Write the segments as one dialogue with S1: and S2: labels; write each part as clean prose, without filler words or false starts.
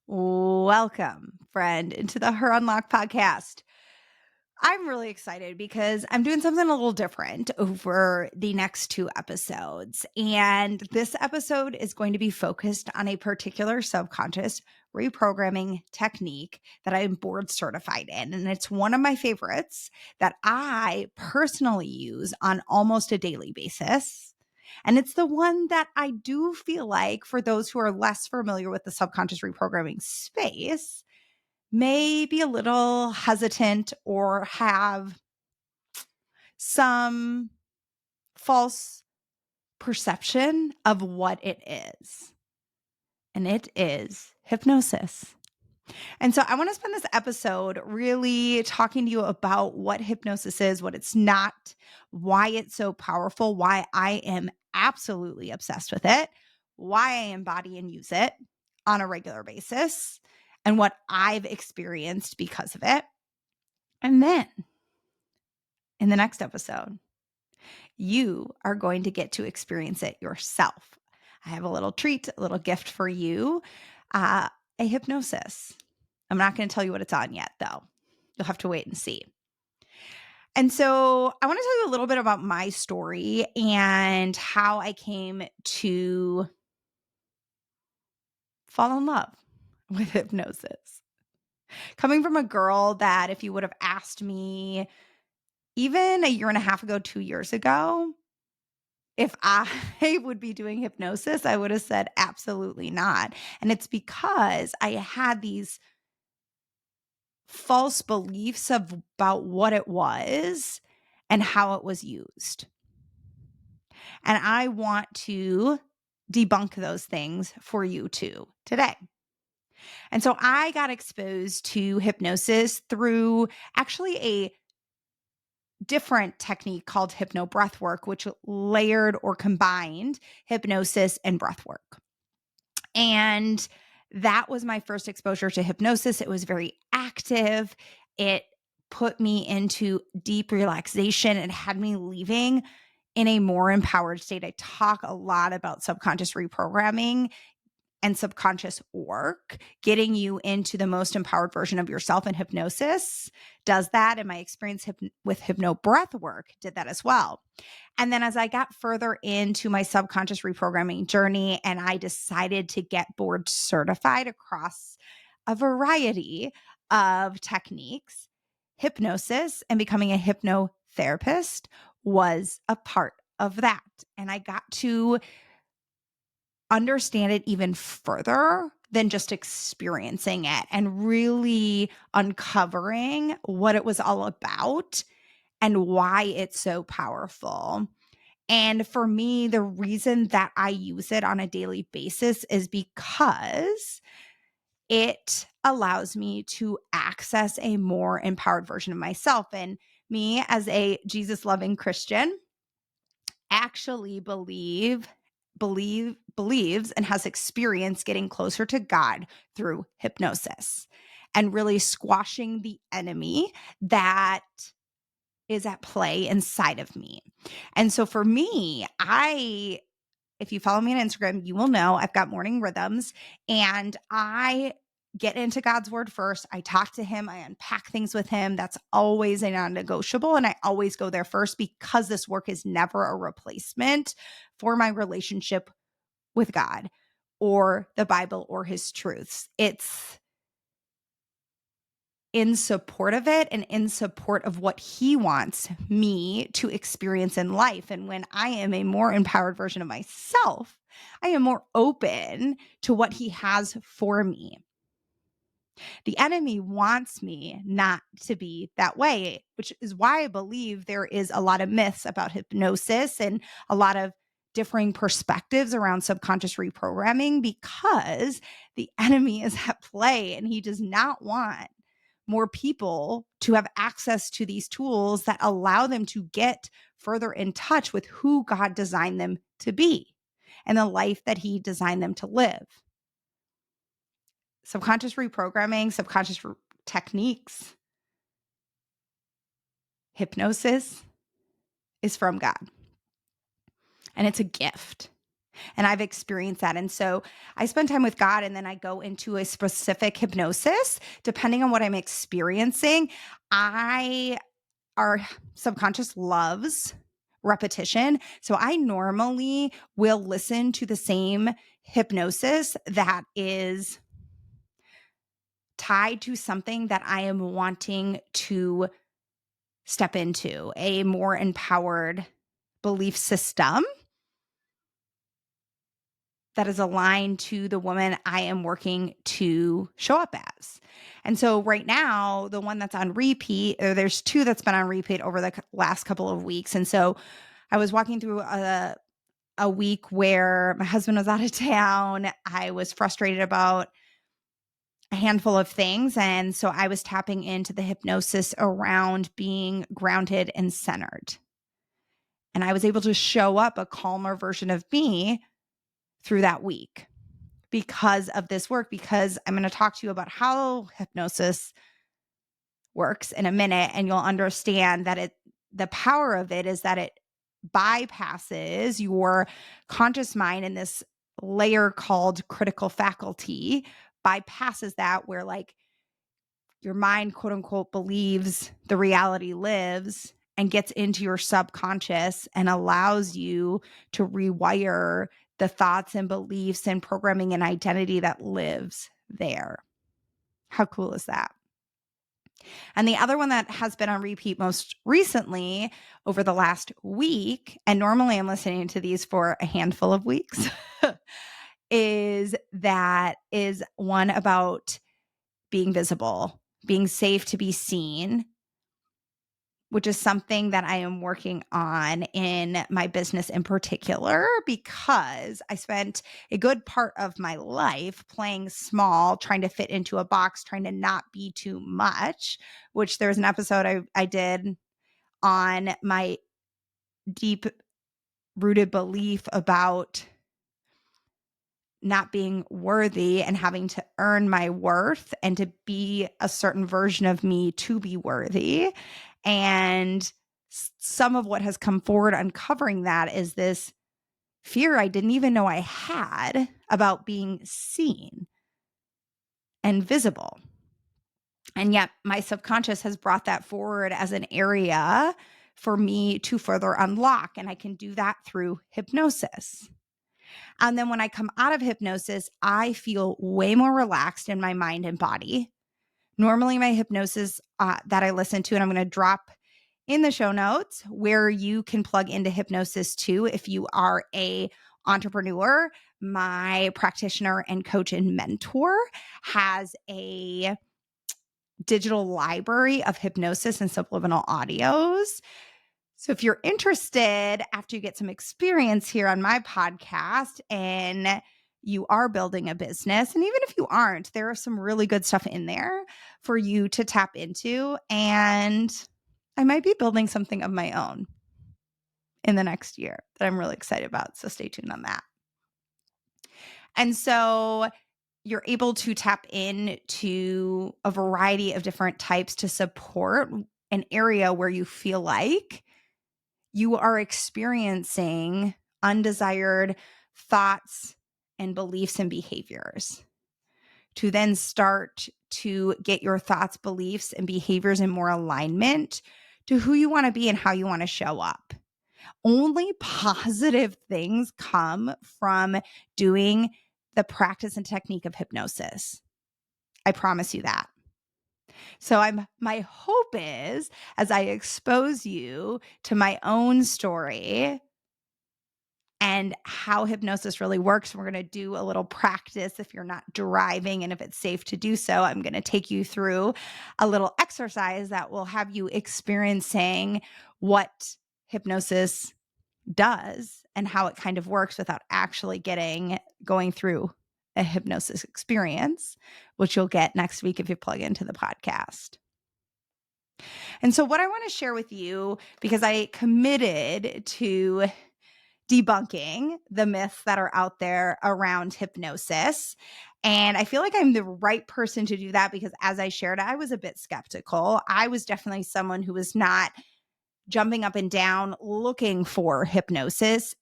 S1: Welcome, friend, into the Her.Unlocked podcast. I'm really excited because I'm doing something a little different over the next two episodes. And this episode is going to be focused on a particular subconscious reprogramming technique that I am board certified in. And it's one of my favorites that I personally use on almost a daily basis. And it's the one that I do feel like, for those who are less familiar with the subconscious reprogramming space, may be a little hesitant or have some false perception of what it is. And it is hypnosis. And so I want to spend this episode really talking to you about what hypnosis is, what it's not, why it's so powerful, why I am absolutely obsessed with it, why I embody and use it on a regular basis, and what I've experienced because of it. And then in the next episode, you are going to get to experience it yourself. I have a little treat, a little gift for you, a hypnosis. I'm not going to tell you what it's on yet, though. You'll have to wait and see. And so I want to tell you a little bit about my story and how I came to fall in love with hypnosis. Coming from a girl that, if you would have asked me even a year and a half ago, 2 years ago, if I would be doing hypnosis, I would have said absolutely not. And it's because I had these false beliefs about what it was and how it was used. And I want to debunk those things for you too today. And so I got exposed to hypnosis through actually a different technique called hypnobreathwork, which layered or combined hypnosis and breathwork. And that was my first exposure to hypnosis. It was very active. It put me into deep relaxation and had me leaving in a more empowered state. I talk a lot about subconscious reprogramming and subconscious work, getting you into the most empowered version of yourself. And hypnosis does that. And my experience with hypnobreathwork did that as well. And then as I got further into my subconscious reprogramming journey and I decided to get board certified across a variety of techniques, hypnosis and becoming a hypnotherapist was a part of that. And I got to understand it even further than just experiencing it and really uncovering what it was all about and why it's so powerful. And for me, the reason that I use it on a daily basis is because it allows me to access a more empowered version of myself. And me, as a Jesus loving Christian, actually believes and has experienced getting closer to God through hypnosis and really squashing the enemy that is at play inside of me. And so for me, if you follow me on Instagram, you will know I've got morning rhythms and I get into God's word first. I talk to him. I unpack things with him. That's always a non-negotiable. And I always go there first because this work is never a replacement for my relationship with God or the Bible or his truths. It's in support of it and in support of what he wants me to experience in life. And when I am a more empowered version of myself, I am more open to what he has for me. The enemy wants me not to be that way, which is why I believe there is a lot of myths about hypnosis and a lot of differing perspectives around subconscious reprogramming, because the enemy is at play and he does not want more people to have access to these tools that allow them to get further in touch with who God designed them to be and the life that he designed them to live. Subconscious reprogramming, techniques, hypnosis is from God. And it's a gift. And I've experienced that. And so I spend time with God and then I go into a specific hypnosis depending on what I'm experiencing. Our subconscious loves repetition. So I normally will listen to the same hypnosis that is tied to something that I am wanting to step into, a more empowered belief system that is aligned to the woman I am working to show up as. And so right now, the one that's on repeat, or there's two that's been on repeat over the last couple of weeks. And so I was walking through a week where my husband was out of town. I was frustrated about a handful of things. And so I was tapping into the hypnosis around being grounded and centered. And I was able to show up a calmer version of me through that week because of this work, because I'm going to talk to you about how hypnosis works in a minute, and you'll understand that the power of it is that it bypasses your conscious mind, in this layer called critical faculty, bypasses that, where like your mind, quote unquote, believes the reality lives, and gets into your subconscious and allows you to rewire the thoughts and beliefs and programming and identity that lives there. How cool is that? And the other one that has been on repeat most recently over the last week, and normally I'm listening to these for a handful of weeks, is one about being visible, being safe to be seen, which is something that I am working on in my business in particular, because I spent a good part of my life playing small, trying to fit into a box, trying to not be too much, which there's an episode I did on my deep rooted belief about not being worthy and having to earn my worth and to be a certain version of me to be worthy. And some of what has come forward uncovering that is this fear I didn't even know I had about being seen and visible. And yet my subconscious has brought that forward as an area for me to further unlock. And I can do that through hypnosis. And then when I come out of hypnosis, I feel way more relaxed in my mind and body. Normally, my hypnosis that I listen to, and I'm going to drop in the show notes where you can plug into hypnosis too if you are a entrepreneur. My practitioner and coach and mentor has a digital library of hypnosis and subliminal audios. So if you're interested, after you get some experience here on my podcast and you are building a business, and even if you aren't, there are some really good stuff in there for you to tap into. And I might be building something of my own in the next year that I'm really excited about. So stay tuned on that. And so you're able to tap into a variety of different types to support an area where you feel like you are experiencing undesired thoughts and beliefs and behaviors, to then start to get your thoughts, beliefs, and behaviors in more alignment to who you want to be and how you want to show up. Only positive things come from doing the practice and technique of hypnosis. I promise you that. So my hope is, as I expose you to my own story and how hypnosis really works, we're going to do a little practice if you're not driving, and if it's safe to do so, I'm going to take you through a little exercise that will have you experiencing what hypnosis does and how it kind of works without actually going through a hypnosis experience, which you'll get next week if you plug into the podcast. And so what I want to share with you, because I committed to debunking the myths that are out there around hypnosis. And I feel like I'm the right person to do that because, as I shared, I was a bit skeptical. I was definitely someone who was not jumping up and down looking for hypnosis.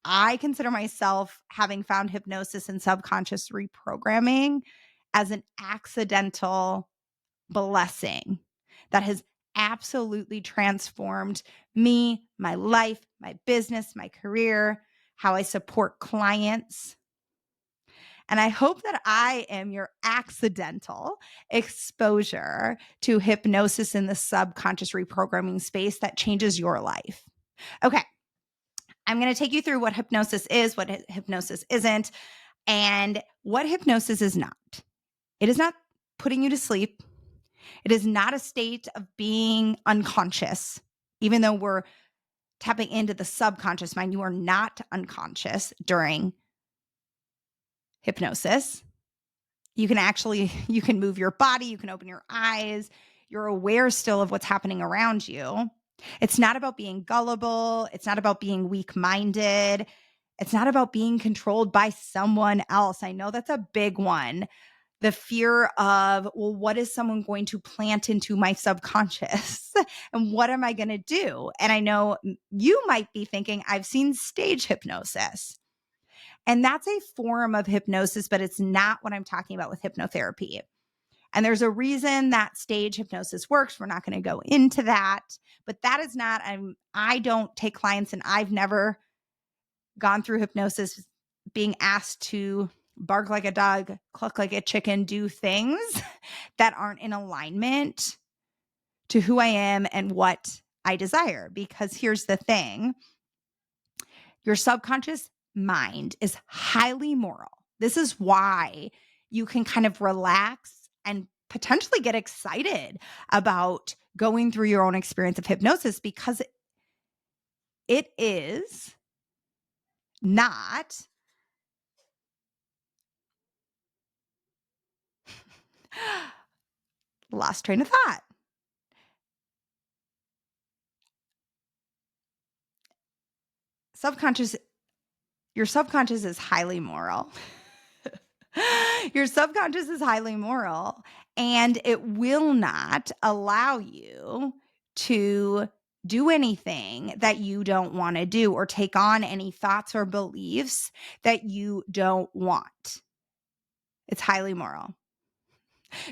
S1: I consider myself, having found hypnosis and subconscious reprogramming, as an accidental blessing that has absolutely transformed me, my life, my business, my career, how I support clients. And I hope that I am your accidental exposure to hypnosis in the subconscious reprogramming space that changes your life. Okay. I'm going to take you through what hypnosis is, what hypnosis isn't, and what hypnosis is not. It is not putting you to sleep. It is not a state of being unconscious, even though we're tapping into the subconscious mind. You are not unconscious during hypnosis. You can move your body, you can open your eyes, you're aware still of what's happening around you. It's not about being gullible. It's not about being weak-minded. It's not about being controlled by someone else. I know that's a big one. The fear of, well, what is someone going to plant into my subconscious? And what am I going to do? And I know you might be thinking, I've seen stage hypnosis. And that's a form of hypnosis, but it's not what I'm talking about with hypnotherapy. And there's a reason that stage hypnosis works. We're not going to go into that, but that is not, I don't take clients, and I've never gone through hypnosis being asked to bark like a dog, cluck like a chicken, do things that aren't in alignment to who I am and what I desire. Because here's the thing, your subconscious mind is highly moral. This is why you can kind of relax and potentially get excited about going through your own experience of hypnosis, because it is not lost train of thought. Your subconscious is highly moral. Your subconscious is highly moral, and it will not allow you to do anything that you don't want to do or take on any thoughts or beliefs that you don't want. It's highly moral.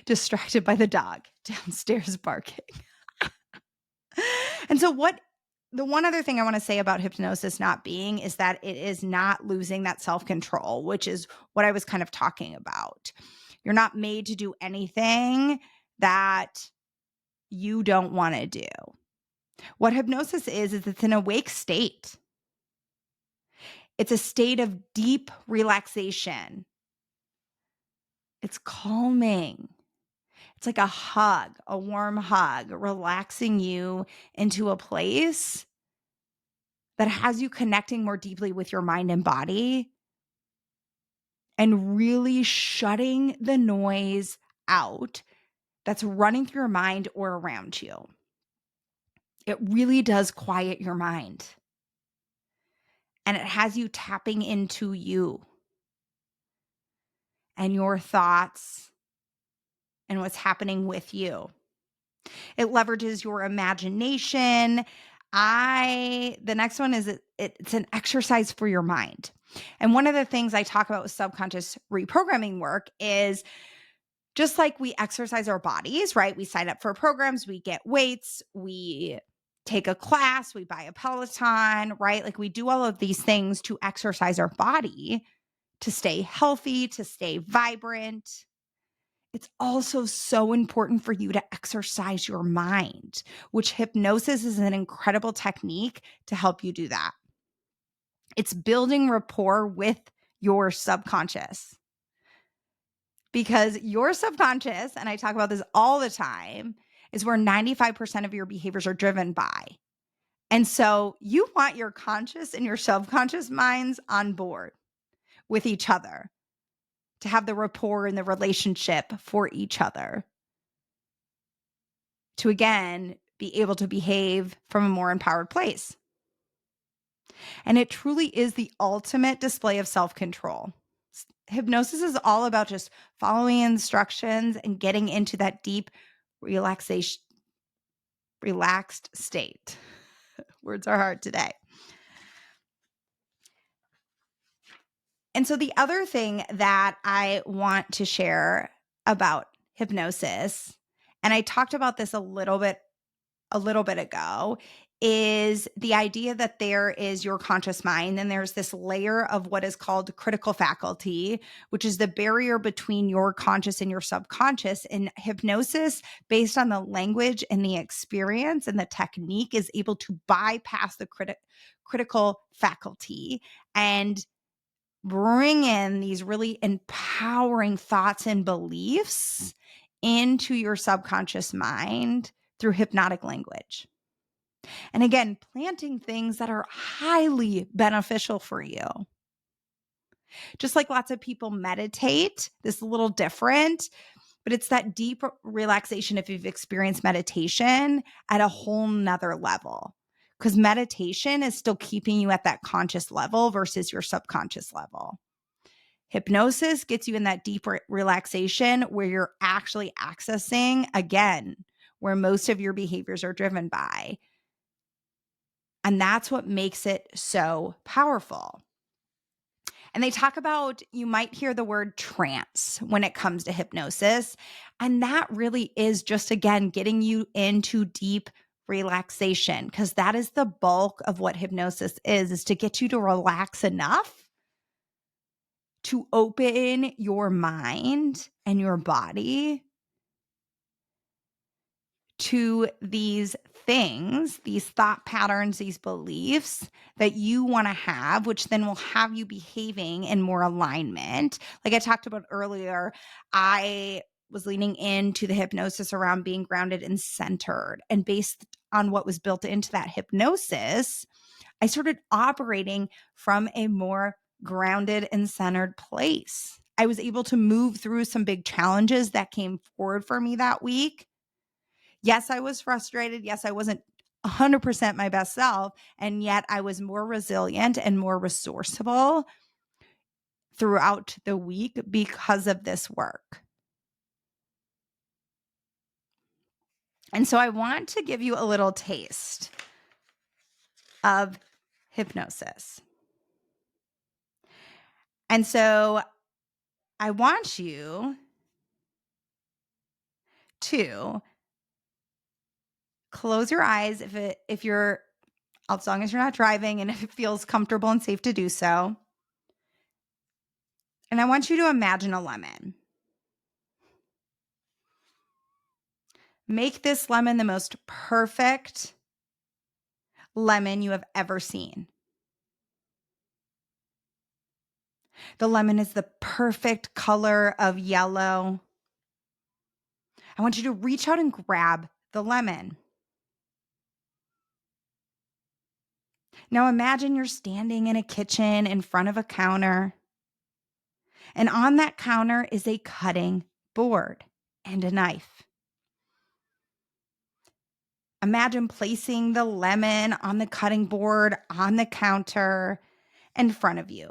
S1: Distracted by the dog downstairs barking. And so the one other thing I want to say about hypnosis not being is that it is not losing that self-control, which is what I was kind of talking about. You're not made to do anything that you don't want to do. What hypnosis is it's an awake state. It's a state of deep relaxation. It's calming. It's like a hug, a warm hug, relaxing you into a place that has you connecting more deeply with your mind and body and really shutting the noise out that's running through your mind or around you. It really does quiet your mind. And it has you tapping into you and your thoughts and what's happening with you. It leverages your imagination. The next one is it's an exercise for your mind. And one of the things I talk about with subconscious reprogramming work is just like we exercise our bodies, right? We sign up for programs, we get weights, we take a class, we buy a Peloton, right? Like we do all of these things to exercise our body, to stay healthy, to stay vibrant. It's also so important for you to exercise your mind, which hypnosis is an incredible technique to help you do that. It's building rapport with your subconscious, because your subconscious, and I talk about this all the time, is where 95% of your behaviors are driven by. And so you want your conscious and your subconscious minds on board with each other to have the rapport and the relationship for each other, to again be able to behave from a more empowered place. And it truly is the ultimate display of self-control. Hypnosis is all about just following instructions and getting into that deep relaxed state. Words are hard today. And so the other thing that I want to share about hypnosis, and I talked about this a little bit ago, is the idea that there is your conscious mind, and there's this layer of what is called critical faculty, which is the barrier between your conscious and your subconscious. And hypnosis, based on the language and the experience and the technique, is able to bypass the critical faculty and bring in these really empowering thoughts and beliefs into your subconscious mind through hypnotic language. And again, planting things that are highly beneficial for you. Just like lots of people meditate, this is a little different, but it's that deep relaxation if you've experienced meditation at a whole nother level. Because meditation is still keeping you at that conscious level versus your subconscious level. Hypnosis gets you in that deeper relaxation where you're actually accessing, again, where most of your behaviors are driven by. And that's what makes it so powerful. And they talk about, you might hear the word trance when it comes to hypnosis. And that really is just, again, getting you into deep relaxation, because that is the bulk of what hypnosis is to get you to relax enough to open your mind and your body to these things, these thought patterns, these beliefs that you want to have, which then will have you behaving in more alignment. Like I talked about earlier, I was leaning into the hypnosis around being grounded and centered. And based on what was built into that hypnosis, I started operating from a more grounded and centered place. I was able to move through some big challenges that came forward for me that week. Yes, I was frustrated. Yes, I wasn't 100% my best self. And yet I was more resilient and more resourceful throughout the week because of this work. And so I want to give you a little taste of hypnosis. And so I want you to close your eyes if you're, as long as you're not driving and if it feels comfortable and safe to do so. And I want you to imagine a lemon. Make this lemon the most perfect lemon you have ever seen. The lemon is the perfect color of yellow. I want you to reach out and grab the lemon. Now imagine you're standing in a kitchen in front of a counter. And on that counter is a cutting board and a knife. Imagine placing the lemon on the cutting board on the counter in front of you.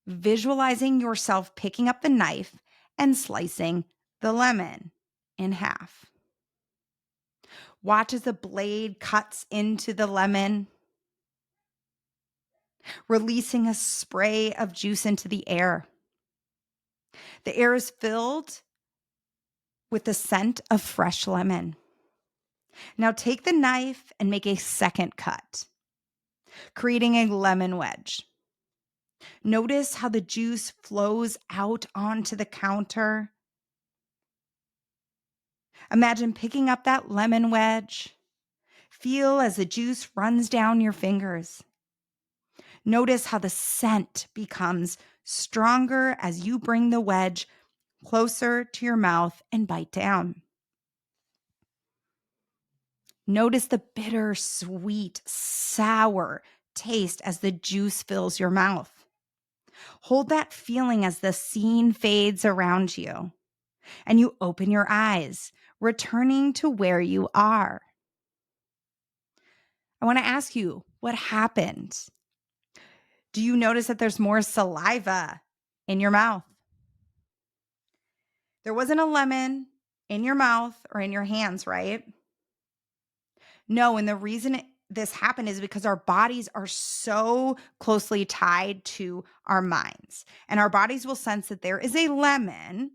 S1: Visualizing yourself picking up the knife and slicing the lemon in half. Watch as the blade cuts into the lemon, releasing a spray of juice into the air. The air is filled with the scent of fresh lemon. Now take the knife and make a second cut, creating a lemon wedge. Notice how the juice flows out onto the counter. Imagine picking up that lemon wedge. Feel as the juice runs down your fingers. Notice how the scent becomes stronger as you bring the wedge closer to your mouth and bite down. Notice the bitter, sweet, sour taste as the juice fills your mouth. Hold that feeling as the scene fades around you and you open your eyes, returning to where you are. I want to ask you, what happened? Do you notice that there's more saliva in your mouth? There wasn't a lemon in your mouth or in your hands, right? No, and the reason this happen is because our bodies are so closely tied to our minds. And our bodies will sense that there is a lemon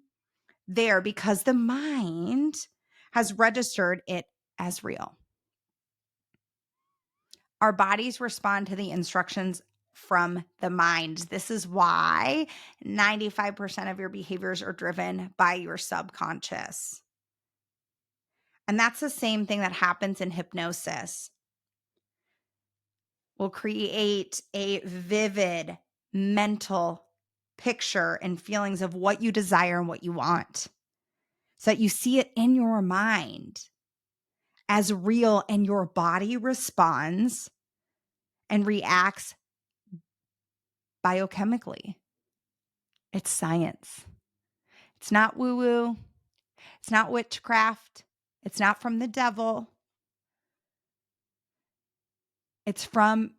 S1: there because the mind has registered it as real. Our bodies respond to the instructions from the mind. This is why 95% of your behaviors are driven by your subconscious. And that's the same thing that happens in hypnosis. We'll create a vivid mental picture and feelings of what you desire and what you want so that you see it in your mind as real and your body responds and reacts biochemically. It's science. It's not woo-woo. It's not witchcraft. It's not from the devil. It's from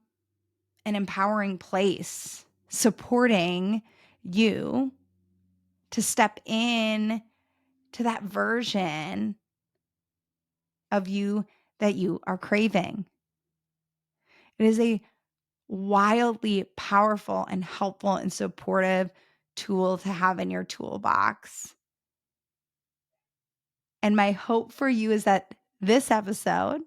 S1: an empowering place, supporting you to step in to that version of you that you are craving. It is a wildly powerful and helpful and supportive tool to have in your toolbox. And my hope for you is that this episode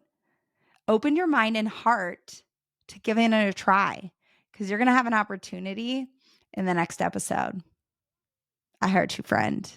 S1: opened your mind and heart to giving it a try, because you're going to have an opportunity in the next episode. I heart you, friend.